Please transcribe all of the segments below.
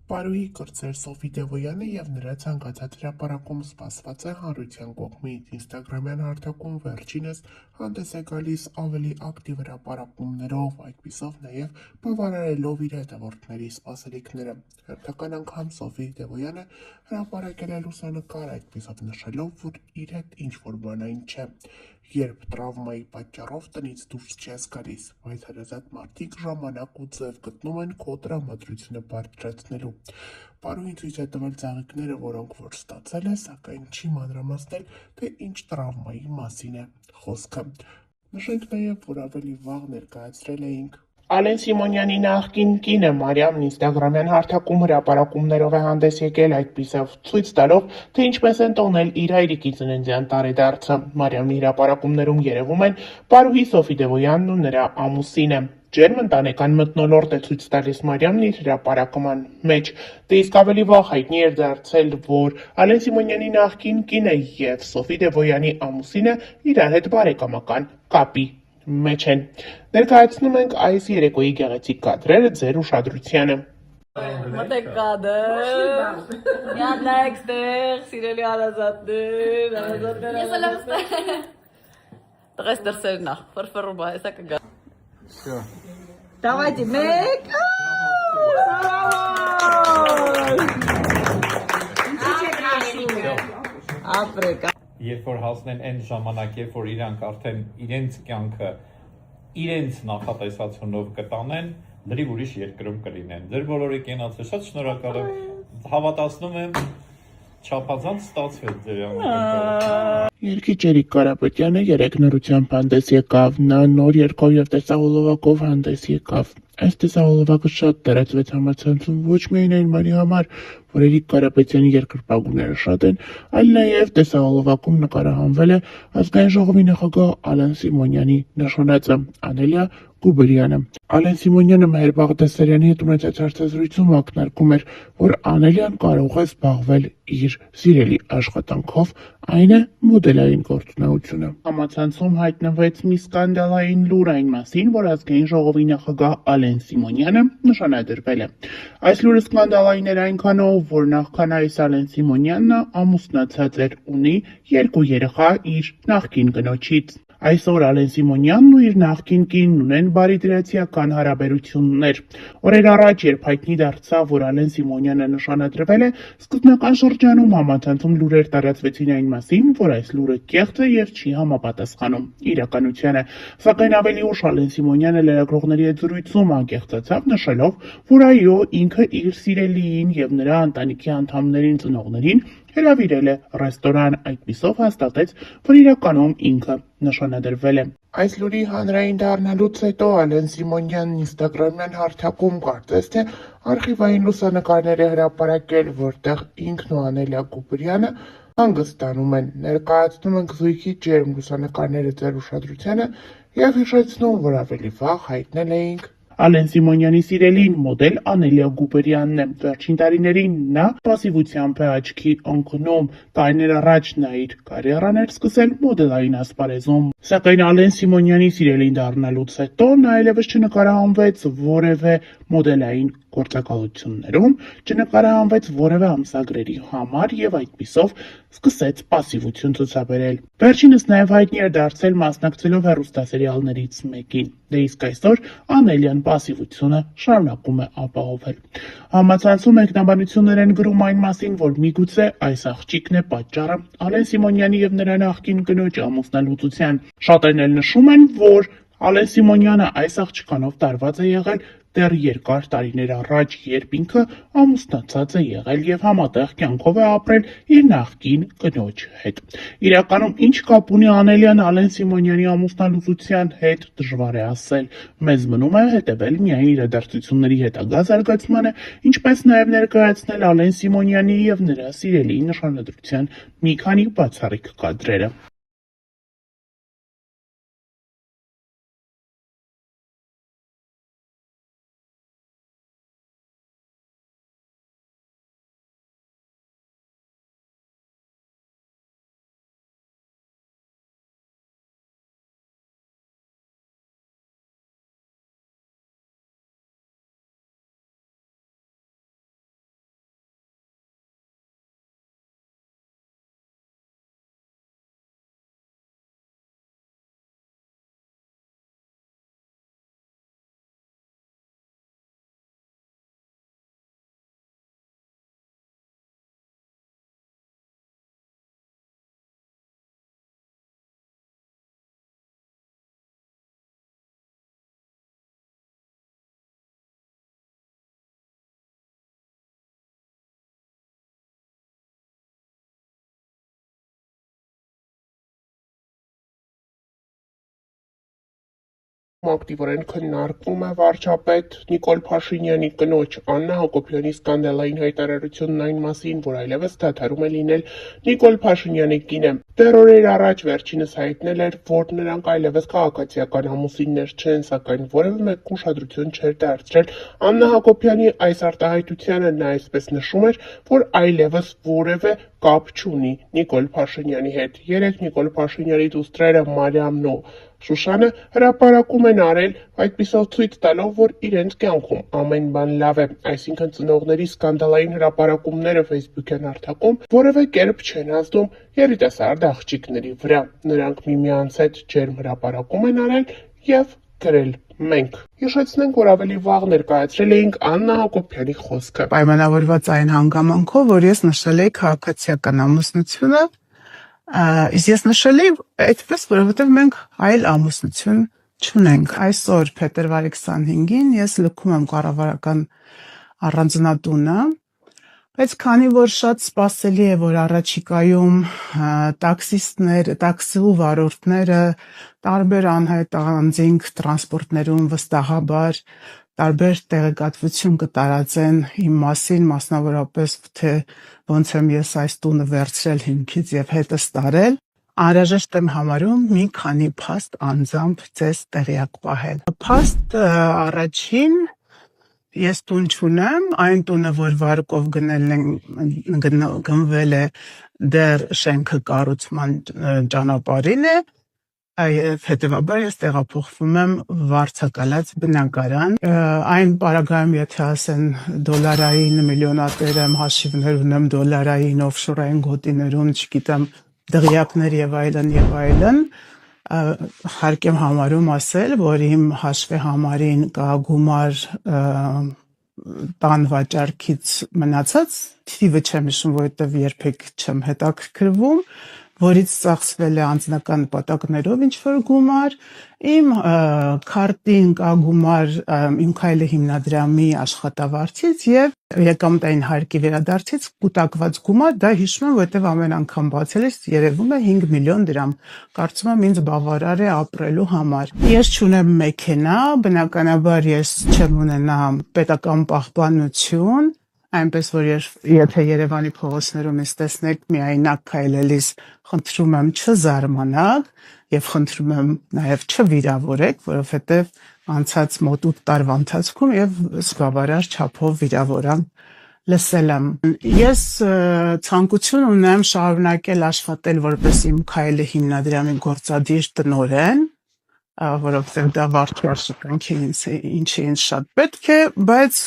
Պարուհի կրտսեր Սոֆի Դևոյանը և նրա ցանկացած հրապարակում սպասված է հանրության կողմից։ Ինստագրամյան հարթակում վերջինս հանդես է գալիս ավելի ակտիվ հրապարակումներով, այդպիսով նաև բավարարելով իր հետևորդների սպասելիքները։ Հերթական անգամ Սոֆի Դևոյանը հրապարակել է լուսանկար, այդպիսով նշելով, որ իր հետ ինչ-որ բանային չէ, երբ տրավմայի պատճառով տնից դուրս չես գալիս, բայց հարազատ մարդիկ ժամանակ ու ձև գտնում են քո տրամադրությունը բարձրացնելու։ Պարուհին ցույց է տվել ծաղիկները, որոնք որ ստացել է, սակայն չի մանրամասնել, թե ինչ տրավմայի մասին է խոսքը։ Նշենք նաև, որ ավելի վաղ ներկայացրել էինք Ալեն Սիմոնյանի նախկին կինը Մարիամն ինստագրամյան հարթակում հրապարակումներով է հանդես եկել, այդպիսով ցույց տալով, թե ինչպես են տոնել իր հայրիկի ծննդյան տարեդարձը։ Մարիամի հրապարակումներում երևում են պարուհի Սոֆի Դևոյանն ու նրա ամուսինը։ Ջերմ ընտանեկան մթնոլորտ է ցույց տալիս Մարիամն իր հրապարակման մեջ։ Դե իսկ ավելի վաղ հայտնի էր դարձել, որ Ալեն Սիմոնյանի նախկին կինը և Սոֆի Դևոյանի ամուսինը իրար հետ բարեկամական կապի մեջ են։ Ներկայացնում ենք այս երեկոյի գեղեցիկ կադրերը ձեր ուշադրությանը։ Մտեք կադր, միան նայեք ստեղ, սիրելի հարազատներ, տղես դրսեր նախ, ֆրֆրում է, հեսա կգա։ Давайте, մեկ, ապրեք։ Երբ որ հասնեն այն ժամանակ, երբ որ իրանք արդեն իրենց կյանքը իրենց նախատեսացումով կտանեն, լրիվ ուրիշ երկրում կլինեն։ Ձեր բոլորի կենացը շատ շնորհակալ եմ, հավատացնում եմ, չափազանց ստացվեց ձեր անկերպը։ Երգիչ Էրիկ Կարապետյանը երեկ նորությամբ հանդես եկավ, նա նոր երգով և տեսահոլովակով հանդես եկավ։ Այս տեսահոլովակը շատ տարածվեց համացանցում ոչ միայն այն բանի համար, որ Էրիկ Կարապետյանի երկրպագուները շատ են, այլ նաև տեսահոլովակում նկարահանվել է Ազգային ժողովի նախագահ Ալեն Սիմոնյանի նշանածը Անելիա Գուբերյանը։ Ալեն Սիմոնյանը Մեհեր Բաղդասարյանի հետ ունեցած հարցազրույցում ակնարկում էր, որ Անելիան կարող է զբաղվել իր սիրելի աշխատանքով, այն է մոդելային գործունեությունը։ Համացանցում հայտնվեց մի սկանդալային լուր այն մասին, որ Ազգային ժողովի նախագահ Ալեն Սիմոնյանը նշանադրվել է։ Այս լուրը սկանդալային էր այնքանով, որ նախքան այս Ալեն Սիմոնյանն ամուսնացած էր, ունի 2 երեխա իր նախկին կնոջից։ Այսօր Ալեն Սիմոնյանն ու իր նախկին կինն ունեն բարիդրացիական հարաբերություններ։ Օրեր առաջ, երբ հայտնի դարձավ, որ Ալեն Սիմոնյանը նշանադրվել է, սկզբնական շրջանում համացանցում լուրեր տարածվեցին այն մասին, որ այս լուրը կեղծ է և չի համապատասխանում իրականությանը։ Սակայն ավելի ուշ Ալեն Սիմոնյանը լրագրողների հետ զրույցում անկեղծացավ, նշելով, որ այո, ինքը իր սիրելիին և նրա ընտանիքի անդամներին ծնողներին հրավիրել է ռեստորան, այդպիսով հաստատեց, որ իրականում ինքը նշանադրվել է։ Այս լուրի հանրային դառնալուց հետո Ալեն Սիմոնյանն ինստագրամյան հարթակում կարծես թե արխիվային լուսանկարներ է հրապարակել, որտեղ ինքն ու Անելիա Գուբերյանը հանգստանում են։ Ներկայացնում ենք զույգի ջերմ լուսանկարները ձեր ուշադրությանը և հիշեցնում, որ ավելի վաղ հայտնել էինք Ալեն Սիմոնյանի սիրելին մոդել Անելիա Գուբերյանն է։ Վերջին տարիներին նա պասիվությամբ է աչքի ընկնում, տարիներ առաջ նա իր կարիերան էր սկսել մոդելային ասպարեզում։ Սակայն Ալեն Սիմոնյանի սիրելին դառնալուց հետո նա այլևս չնկարահանվեց որևէ մոդելային գործակալություններում, չնկարահանվեց որևէ ամսագրերի համար և այդպիսով սկսեց պասիվություն ցուցաբերել։ Վերջինս նաև հայտնի էր դարձել մասնակցելով հեռուստասերիալներից մեկին։ Դե իսկ այսօր Անելիան պասիվությունը շարունակում է ապահովել։ Համացանցում մեկնաբանություններ են գրում այն մասին, որ միգուցե այս աղջիկն է պատճառը Ալեն Սիմոնյանի և նրա նախկին կնոջ ամուսնալուծության։ Շատերն էլ նշում են, որ Ալեն Սիմոնյանը այս աղջկանով տարված է եղել դեռ երկար տարիներ առաջ, երբ ինքը ամուսնացած է եղել և համատեղ կյանքով է ապրել իր նախկին կնոջ հետ։ Իրականում ինչ կապ ունի Անելիան Ալեն Սիմոնյանի ամուսնալուծության հետ, դժվար է ասել։ Մեզ մնում է հետևել միայն իրադարձությունների հետագա զարգացմանը, ինչպես նաև ներկայացնել Ալեն Սիմոնյանի և նրա սիրելիի նշանադրության մի քանի բացառիկ կադրերը։ Ակտիվորեն քննարկվում է վարչապետ Նիկոլ Փաշինյանի կնոջ Աննա Հակոբյանի սկանդալային հայտարարությունն այն մասին, որ այլևս դադարում է լինել Նիկոլ Փաշինյանի կինը։ Դեռ օրեր առաջ վերջինս հայտնել էր, որ նրանք այլևս քաղաքացիական ամուսիններ չեն, սակայն որևէ մեկ ուշադրություն չէր դարձրել Աննա Հակոբյանի այս արտահայտությանը։ Նա այսպես նշում էր, որ այլևս որևէ կապ չունի Նիկոլ Փաշինյանի հետ։ Երեկ Նիկոլ Փաշինյանի դուստրերը Մարիամն ու Շուշանը հրապարակում են արել, այդպիսով ցույց տալով, որ իրենց կյանքում ամեն բան լավ է, այսինքն ծնողների սկանդալային հրապարակումները Facebook-յան հարթակում որևէ կերպ չեն ազդում երիտասարդ աղջիկների վրա։ Նրանք միմյանց հետ ջերմ հրապարակում են արել եւ գրել. Մենք հիշեցնենք, որ ավելի վաղ ներկայացրել էինք Աննա Հակոբյանի խոսքը։ Պայմանավորված այն հանգամանքով, որ ես նշել էի քաղաքացիական ամուսնությունը, ես նշել էի այդպես, որովհետև մենք այլ ամուսնություն չունենք։ Այսօր փետրվարի 25-ին ես լքում եմ կառավարական առանձնատունը, բայց քանի որ շատ սպասելի է, որ առաջիկայում տաքսիստներ, տաքսու վարորդները տարբեր անհայտ անձինք տրանսպորտներում վստահաբար տարբեր տեղեկատվություն կտարածեն իմ մասին, մասնավորապես թե ոնց եմ ես այս տունը վերցրել հիմքից եւ հետս տարել, անհրաժեշտ եմ համարում մի քանի փաստ անձամբ ձեզ տեղյակ պահել։ Փաստ առաջին, ես տուն չունեմ, այն տունը, որ վարկով գնվել է դեռ շենքը կառուցման ճանապարհին է, եւ հետեւաբար ես տեղափոխվում եմ վարձակալած բնակարան։ Այն պարագայում, եթե ասեն դոլարային միլիոնատեր եմ, հաշիվներ ունեմ դոլարային, օֆշորային գոտիներում, չգիտեմ, դղյակներ եւ այլն, հարկ եմ համարում ասել, որ իմ հաշվի համարին կա գումար տան վաճառքից մնացած, թիվը չեմ հիշում, որովհետեւ երբեք չեմ հետաքրքրվում, որից ծախսվել է անձնական նպատակներով ինչ-որ գումար, իմ քարտին կա գումար իմ քայլը հիմնադրամի աշխատավարձից եւ եկամտային հարկի վերադարձից կուտակված գումար, դա հիշում եմ, որովհետեւ ամեն անգամ բացելիս երևում է 5 միլիոն դրամ, կարծում եմ ինձ բավարար է ապրելու համար։ Ես չունեմ մեքենա, բնականաբար ես չեմ ունենա պետական պահպանություն, այնպես որ եթե Երևանի փողոցներում ես տեսնեք միայնակ քայլելիս, խնդրում եմ չզարմանաք եւ խնդրում եմ նաեւ չվիրավորեք, որովհետեւ անցած մոտ 8 տարվա ընթացքում եւ զբաղարար չափով վիրավորան լսել եմ։ Ես ցանկություն ունեմ շարունակել աշխատել որպես իմ քայլը հիմնադրամի գործադիր տնօրեն, որովհետև դա վարչապետական ինչի ինձ շատ պետք է, բայց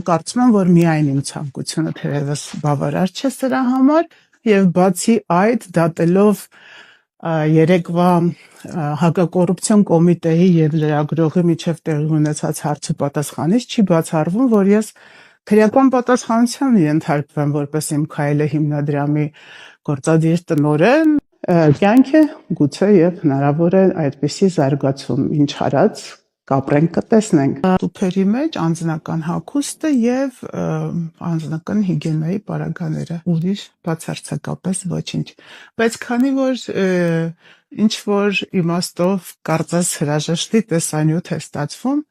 կարծում եմ, որ միայն իմ ցանկությունը թերևս բավարար չէ սրա համար եւ բացի այդ դատելով երեկվա հակակոռուպցիոն կոմիտեի եւ լրագրողի միջև տեղի ունեցած հարցը պատասխանից չի բացառվում, որ ես քրեական պատասխանության ենթարկվեմ որպես իմ քայլը հիմնադրամի գործադիր տնօրեն, կյանքը գուցե եւ հնարավոր է այդպիսի զարգացում, ինչ արած կապրենք կտեսնենք։ Տուփերի մեջ անձնական հագուստը եւ անձնական հիգիենայի պարագաները, ուրիշ բացարձակապես ոչինչ։ Բայց քանի որ ինչ որ իմաստով կարծես հրաժեշտի տեսանյութ է ստացվում,